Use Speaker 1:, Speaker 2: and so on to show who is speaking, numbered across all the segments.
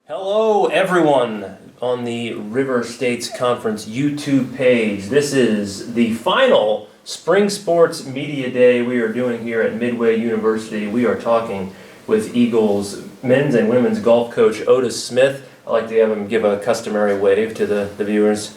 Speaker 1: Hello, everyone on the River States Conference YouTube page. This is the final Spring Sports Media Day we are doing here at Midway University. We are talking with Eagles men's and women's golf coach Otis Smith. I'd like to have him give a customary wave to the viewers.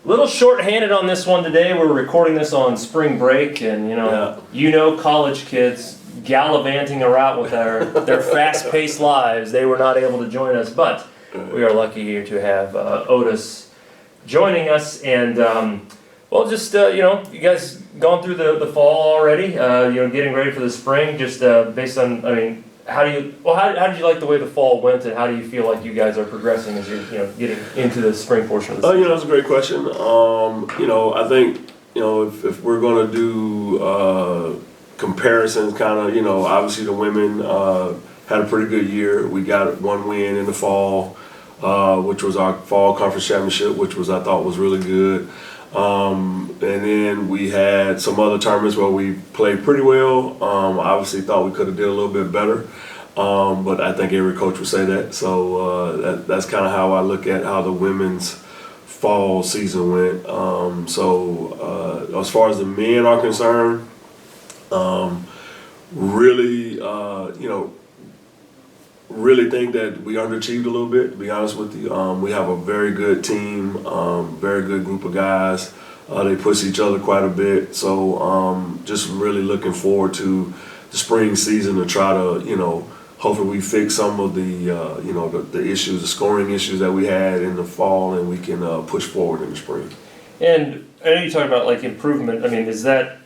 Speaker 1: Little short-handed on this one today. We're recording this on spring break, and college kids gallivanting around with their fast-paced lives. They were not able to join us, but we are lucky here to have Otis joining us. And you guys gone through the fall already. Getting ready for the spring. Just based on, how did you like the way the fall went, and how do you feel like you guys are progressing as you're getting into the spring portion of the season?
Speaker 2: That's a great question. I think if we're going to do comparisons, obviously the women had a pretty good year. We got one win in the fall, which was our fall conference championship, which I thought was really good. And then we had some other tournaments where we played pretty well. Obviously thought we could have did a little bit better, but I think every coach would say that. So that's kind of how I look at how the women's fall season went. As far as the men are concerned, really think that we underachieved a little bit, to be honest with you. We have a very good team, very good group of guys. They push each other quite a bit. So just really looking forward to the spring season to try to, hopefully we fix some of the issues, the scoring issues that we had in the fall, and we can push forward in the spring.
Speaker 1: And I know you talked about improvement. Is that?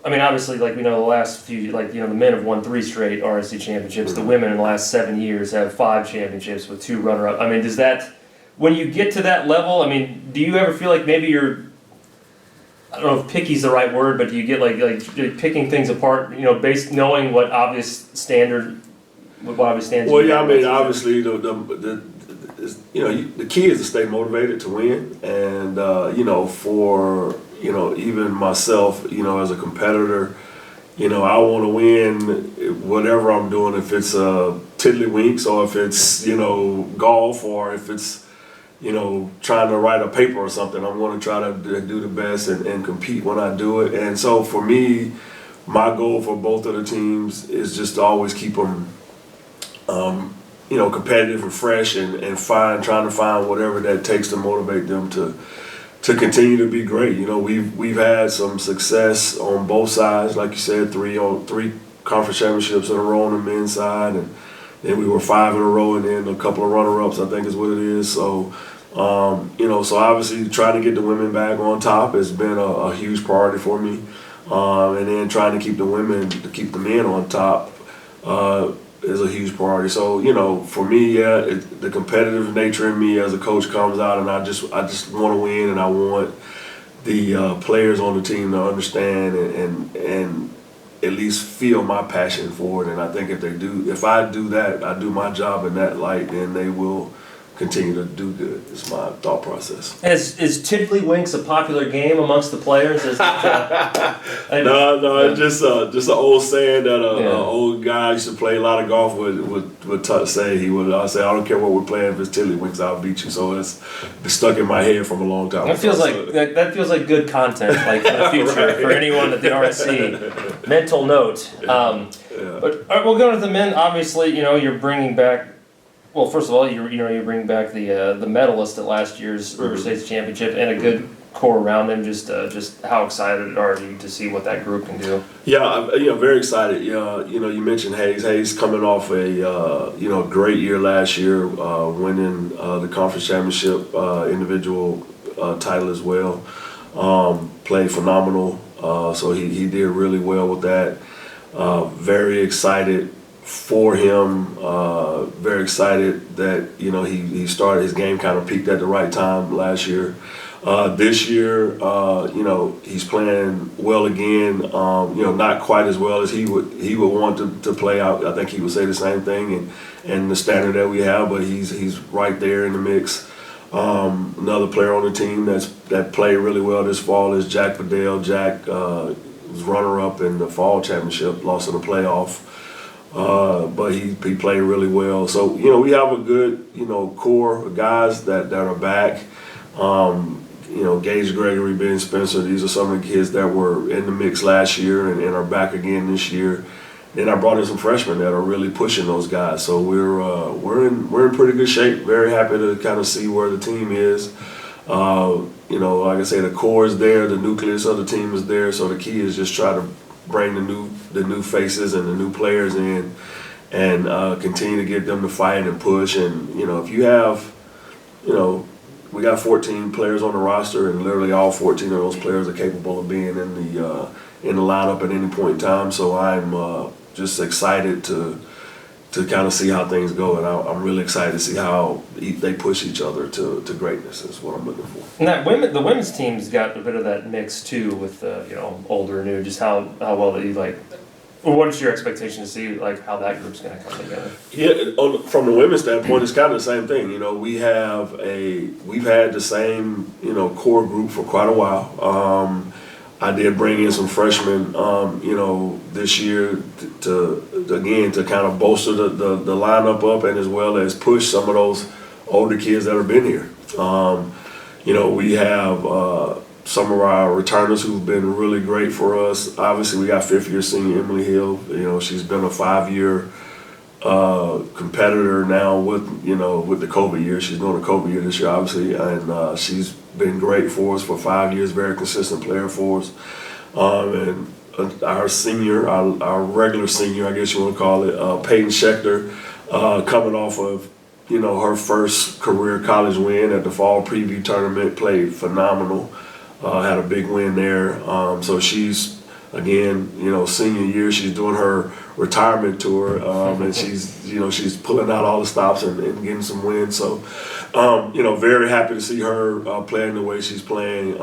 Speaker 1: Obviously, we know the last few, the men have won 3 straight RSC championships. The women in the last 7 years have 5 championships with 2 runner-up. Does that, when you get to that level, do you ever feel like maybe you're, I don't know if picky's the right word, but do you get you're picking things apart, based knowing what obvious standards.
Speaker 2: Well, yeah, obviously the key is to stay motivated to win, and for even myself, as a competitor, I want to win whatever I'm doing, if it's tiddlywinks or if it's, golf or if it's, trying to write a paper or something. I'm going to try to do the best and compete when I do it. And so for me, my goal for both of the teams is just to always keep them, competitive and fresh and trying to find whatever that takes to motivate them to continue to be great. We've had some success on both sides, like you said, 3 conference championships in a row on the men's side, and then we were 5 in a row, and then a couple of runner-ups, I think is what it is. So, so obviously trying to get the women back on top has been a huge priority for me, and then trying to keep the men on top is a huge priority. So, for me, the competitive nature in me as a coach comes out, and I just want to win, and I want the players on the team to understand and at least feel my passion for it. And I think if I do that, I do my job in that light, then they will continue to do good. It's my thought process.
Speaker 1: Is tiddlywinks a popular game amongst the players?
Speaker 2: No, it's just an old saying that an old guy used to play a lot of golf would say. I say, I don't care what we're playing, if it's tiddlywinks, I'll beat you. So it's been stuck in my head from a long time.
Speaker 1: That feels like good content, for the future for anyone at the RSC. Mental note. But we'll go to the men. Obviously, you're bringing back. Well, first of all, you bring back the medalist at last year's River States Championship and a good core around them. Just how excited are you to see what that group can do?
Speaker 2: Yeah, very excited. You mentioned Hayes. Hayes coming off a great year last year, winning the conference championship individual title as well. Played phenomenal, so he did really well with that. Very excited for him, very excited that he started his game, kind of peaked at the right time last year. This year, he's playing well again. Not quite as well as he would want to play out. I think he would say the same thing, and the standard that we have, but he's right there in the mix. Another player on the team that played really well this fall is Jack Bedell. Jack was runner-up in the fall championship, lost in the playoff. but he played really well. So, we have a good, core of guys that are back. Gage Gregory, Ben Spencer, these are some of the kids that were in the mix last year and are back again this year. Then I brought in some freshmen that are really pushing those guys. So we're in pretty good shape. Very happy to kind of see where the team is. Like I say, the core is there, the nucleus of the team is there. So the key is just try to bring the new faces and the new players in, and continue to get them to fight and push. And if you have, we got 14 players on the roster, and literally all 14 of those players are capable of being in the lineup at any point in time. So I'm just excited to kind of see how things go, and I'm really excited to see how they push each other to greatness. Is what I'm looking for.
Speaker 1: And the women's team's got a bit of that mix too, with older and new. Just how well that you like. Well, what is your expectation to see like how that group's going to come together?
Speaker 2: Yeah, from the women's standpoint, it's kind of the same thing. We've had the same core group for quite a while. I did bring in some freshmen, this year to kind of bolster the lineup up, and as well as push some of those older kids that have been here. We have some of our returners who've been really great for us. Obviously, we got fifth-year senior Emily Hill. She's been a 5-year competitor now with the COVID year. She's doing a COVID year this year, obviously, and she's been great for us for 5 years. Very consistent player for us. And our senior, our regular senior, I guess you want to call it, Peyton Schechter, coming off of her first career college win at the fall preview tournament, played phenomenal. Had a big win there. So she's, again, senior year, she's doing her retirement tour, and she's pulling out all the stops and getting some wins. So, very happy to see her playing the way she's playing.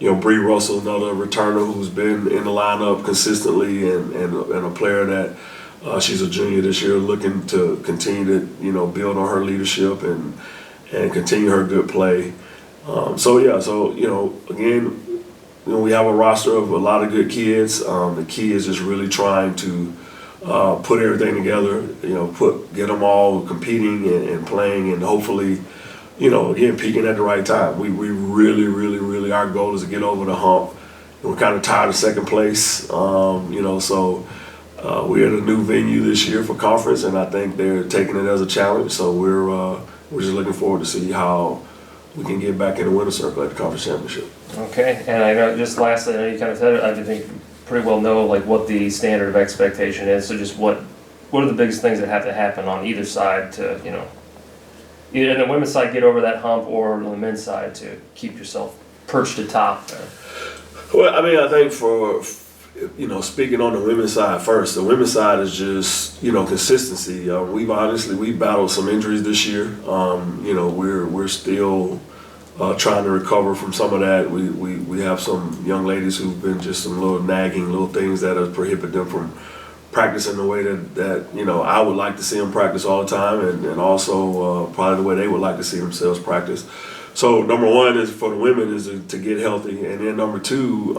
Speaker 2: Bree Russell, another returner who's been in the lineup consistently, and a player that she's a junior this year, looking to continue to build on her leadership and continue her good play. Again, we have a roster of a lot of good kids. The key is just really trying to put everything together, get them all competing and playing, and hopefully, again, peaking at the right time. We really, really, really, our goal is to get over the hump. We're kind of tired of second place, so we're at a new venue this year for conference, and I think they're taking it as a challenge. So we're just looking forward to see how we can get back in the winner's circle at the conference championship.
Speaker 1: Okay, and I know just lastly, I know you kind of said it, I think pretty well know like what the standard of expectation is. So just what are the biggest things that have to happen on either side to either in the women's side get over that hump, or on the men's side to keep yourself perched atop there?
Speaker 2: Well, I think for speaking on the women's side first, the women's side is just consistency. We've battled some injuries this year. We're still trying to recover from some of that. We have some young ladies who've been just some little nagging little things that have prohibited them from practicing the way that I would like to see them practice all the time, and also probably the way they would like to see themselves practice. So number one is for the women is to get healthy, and then number two,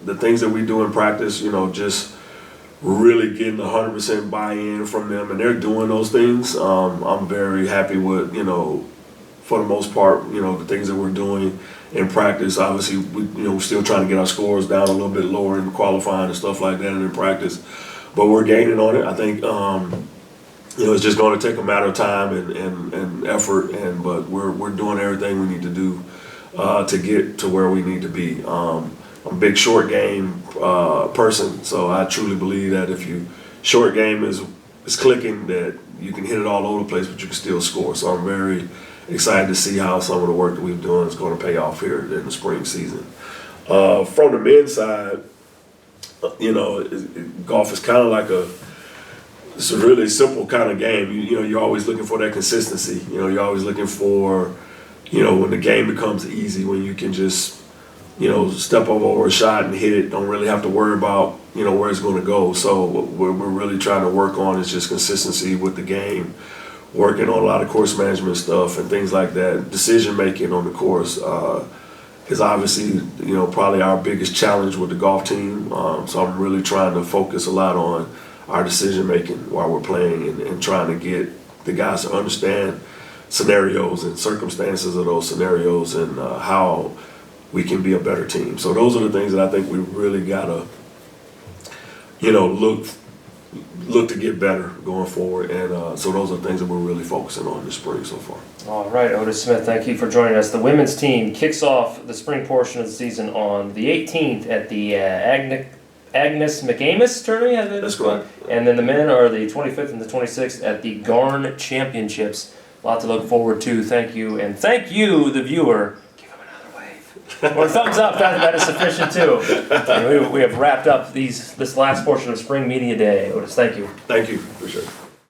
Speaker 2: the things that we do in practice, just really getting 100% buy-in from them, and they're doing those things. I'm very happy with, for the most part, the things that we're doing in practice. Obviously, we're still trying to get our scores down a little bit lower in qualifying and stuff like that and in practice, but we're gaining on it. I think, it's just going to take a matter of time and effort, but we're doing everything we need to do to get to where we need to be. I'm a big short game person, so I truly believe that if you short game is clicking, that you can hit it all over the place, but you can still score. So I'm very excited to see how some of the work that we've done is going to pay off here in the spring season. From the men's side, golf is kind of like it's a really simple kind of game. You're always looking for that consistency. You're always looking for, when the game becomes easy, when you can just, step over a shot and hit it, don't really have to worry about, where it's going to go. So what we're really trying to work on is just consistency with the game, working on a lot of course management stuff and things like that. Decision making on the course is obviously, probably our biggest challenge with the golf team. So I'm really trying to focus a lot on our decision making while we're playing, and trying to get the guys to understand scenarios and circumstances of those scenarios, and how we can be a better team. So those are the things that I think we really gotta, look to get better going forward. And so those are things that we're really focusing on this spring so far.
Speaker 1: All right, Otis Smith, thank you for joining us. The women's team kicks off the spring portion of the season on the 18th at the Agnes McAmis tournament.
Speaker 2: That's correct.
Speaker 1: And then the men are the 25th and the 26th at the Garn Championships. A lot to look forward to. Thank you, and thank you, the viewer. Give him another wave. Or a thumbs up, that is sufficient too. And we have wrapped up this last portion of Spring Media Day. Otis, thank you.
Speaker 2: Thank you. Appreciate it.